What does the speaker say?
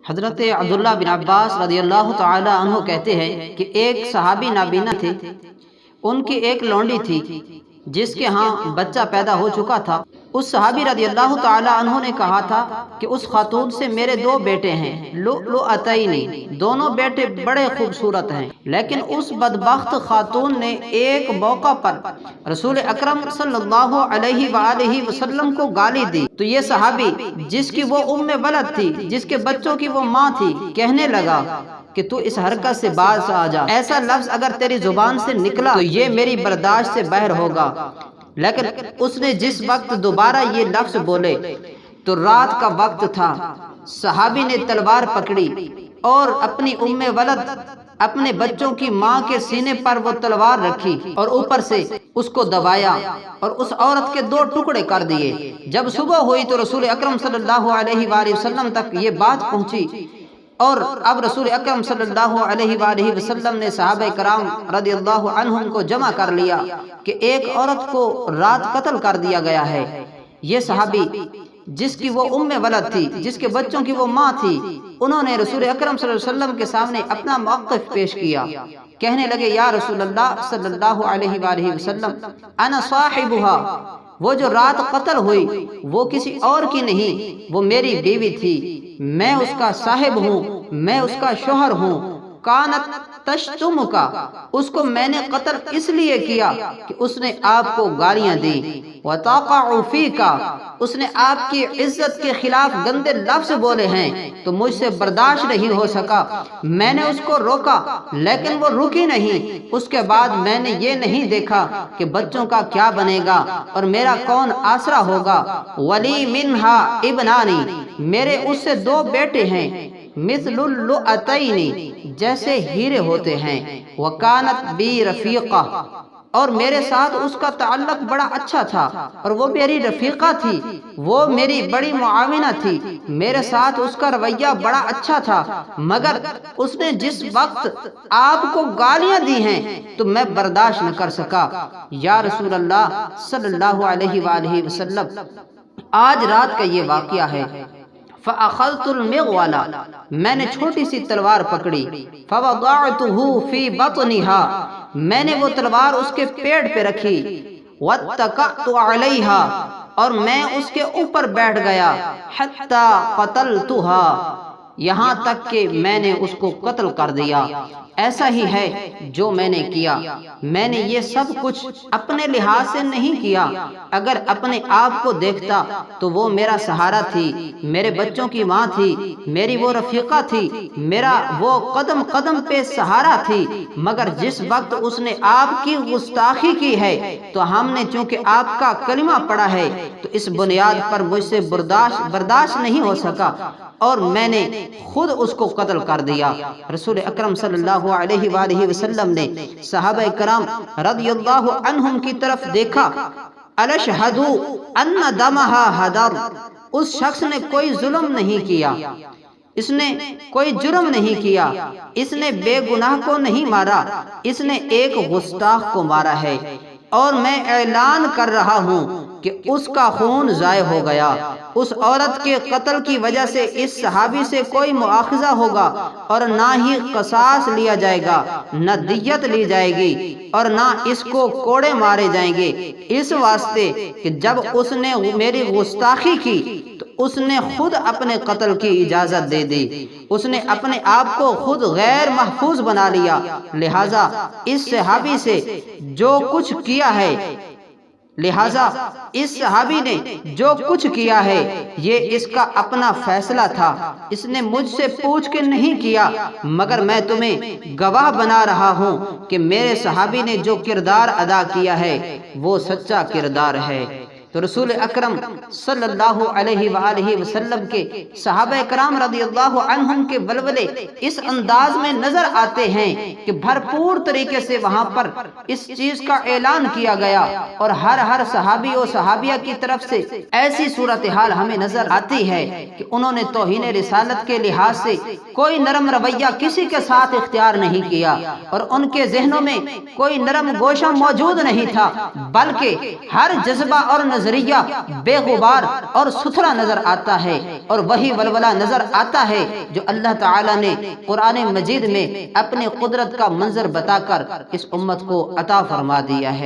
حضرت عبداللہ بن عباس رضی اللہ تعالی عنہ کہتے ہیں کہ ایک صحابی نابینا تھے، ان کی ایک لونڈی تھی جس کے ہاں بچہ پیدا ہو چکا تھا۔ اس صحابی رضی اللہ تعالی عنہ نے کہا تھا کہ اس خاتون سے میرے دو بیٹے ہیں، لؤلؤتین، دونوں بیٹے بڑے خوبصورت ہیں، لیکن اس بدبخت خاتون نے ایک موقع پر رسول اکرم صلی اللہ علیہ وآلہ وسلم کو گالی دی تو یہ صحابی جس کی وہ ام ولد تھی، جس کے بچوں کی وہ ماں تھی، کہنے لگا کہ تو اس حرکت سے باز آ جا، ایسا لفظ اگر تیری زبان سے نکلا تو یہ میری برداشت سے باہر ہوگا۔ لیکن اس نے جس وقت دوبارہ یہ لفظ بولے تو رات کا وقت تھا، صحابی نے تلوار پکڑی اور اپنی ام ولد، اپنے بچوں کی ماں کے سینے پر وہ تلوار رکھی اور اوپر سے اس کو دبایا اور اس عورت کے دو ٹکڑے کر دیے۔ جب صبح ہوئی تو رسول اکرم صلی اللہ علیہ وآلہ وسلم تک یہ بات پہنچی، اور اب رسول اکرم صلی اللہ علیہ وآلہ وسلم نے صحابہ کرام رضی اللہ عنہم کو جمع کر لیا کہ ایک عورت کو رات قتل کر دیا گیا ہے۔ یہ صحابی جس کی وہ ام ولد تھی، جس کے بچوں کی وہ ماں تھی، انہوں نے رسول اکرم صلی اللہ علیہ وسلم کے سامنے اپنا موقف پیش کیا، کہنے لگے یا رسول اللہ صلی اللہ علیہ وآلہ وسلم، انا صاحبها، وہ جو رات قتل ہوئی وہ کسی اور کی نہیں، وہ میری بیوی تھی، میں اس کا صاحب ہوں، میں اس کا شوہر ہوں۔ کانت تشتمک، اس کو میں نے قتل اس لیے کیا کہ اس نے آپ کو گالیاں دیں، وتقع فیک، اس نے آپ کی عزت کے خلاف گندے لفظ بولے ہیں تو مجھ سے برداشت نہیں ہو سکا، میں نے اس کو روکا لیکن وہ رکی نہیں۔ اس کے بعد میں نے یہ نہیں دیکھا کہ بچوں کا کیا بنے گا اور میرا کون آسرا ہوگا۔ ولی منہا ابنانی، میرے اس سے دو بیٹے ہیں، مثل اللؤتین، جیسے ہیرے ہوتے ہیں، وکانت بی رفیقہ، اور میرے ساتھ اس کا تعلق بڑا اچھا تھا، اور وہ میری رفیقہ تھی، وہ میری بڑی معاونہ تھی، میرے ساتھ اس کا رویہ بڑا اچھا تھا، مگر اس نے جس وقت آپ کو گالیاں دی ہیں تو میں برداشت نہ کر سکا۔ یا رسول اللہ صلی اللہ علیہ وآلہ وسلم، آج رات کا یہ واقعہ ہے۔ فَأَخَذْتُ الْمِغْوَلَ، میں نے چھوٹی سی تلوار پکڑی، فَوَضَعْتُهُ فِي بَطْنِهَا، میں نے وہ تلوار اس کے پیٹ پہ رکھی، وَاتَّكَأْتُ عَلَيْهَا، اور میں اس کے اوپر بیٹھ گیا، حَتَّى قَتَلْتُهَا، یہاں تک کہ میں نے اس کو قتل کر دیا۔ ایسا ہی ہے جو میں نے کیا، میں نے یہ سب کچھ اپنے لحاظ سے نہیں کیا، اگر اپنے آپ کو دیکھتا تو وہ میرا سہارا تھی، میرے بچوں کی ماں تھی، میری وہ رفیقہ تھی، میرا وہ قدم قدم پہ سہارا تھی، مگر جس وقت اس نے آپ کی گستاخی کی ہے تو ہم نے چونکہ آپ کا کلمہ پڑھا ہے تو اس بنیاد پر مجھ سے برداشت نہیں ہو سکا اور میں نے خود اس کو قتل کر دیا۔ رسول اکرم صلی اللہ علیہ وآلہ وسلم نے صحابہ کرام رضی اللہ عنہم کی طرف دیکھا، الاشہدوا ان دمہا ہدر، اس شخص نے کوئی ظلم نہیں کیا، اس نے کوئی جرم نہیں کیا، اس نے بے گناہ کو نہیں مارا، اس نے ایک گستاخ کو مارا ہے، اور میں اعلان کر رہا ہوں کہ اس کا خون ضائع ہو گیا۔ اس عورت کے قتل کی وجہ سے اس صحابی سے کوئی مؤاخذہ ہوگا اور نہ ہی قصاص لیا جائے گا، نہ دیت لی جائے گی، اور نہ اس کو کوڑے مارے جائیں گے، اس واسطے کہ جب اس نے میری گستاخی کی تو اس نے خود اپنے قتل کی اجازت دے دی، اس نے اپنے آپ کو خود غیر محفوظ بنا لیا، لہٰذا اس صحابی سے جو کچھ کیا ہے، لہٰذا اس صحابی نے جو کچھ کیا ہے یہ اس کا اپنا فیصلہ تھا، اس نے مجھ سے پوچھ کے نہیں کیا، مگر میں تمہیں گواہ بنا رہا ہوں کہ میرے صحابی نے جو کردار ادا کیا ہے وہ سچا کردار ہے۔ تو رسول اکرم صلی اللہ علیہ وآلہ وسلم کے صحابہ کرام رضی اللہ عنہم کے ولولے اس انداز میں نظر آتے ہیں کہ بھرپور طریقے سے وہاں پر اس چیز کا اعلان کیا گیا، اور ہر صحابی و صحابیہ کی طرف سے ایسی صورتحال ہمیں نظر آتی ہے کہ انہوں نے توہین رسالت کے لحاظ سے کوئی نرم رویہ کسی کے ساتھ اختیار نہیں کیا، اور ان کے ذہنوں میں کوئی نرم گوشہ موجود نہیں تھا، بلکہ ہر جذبہ اور نظریہ بے غبار اور ستھرا نظر آتا ہے، اور وہی ولولہ نظر آتا ہے جو اللہ تعالیٰ نے قرآن مجید میں اپنی قدرت کا منظر بتا کر اس امت کو عطا فرما دیا ہے۔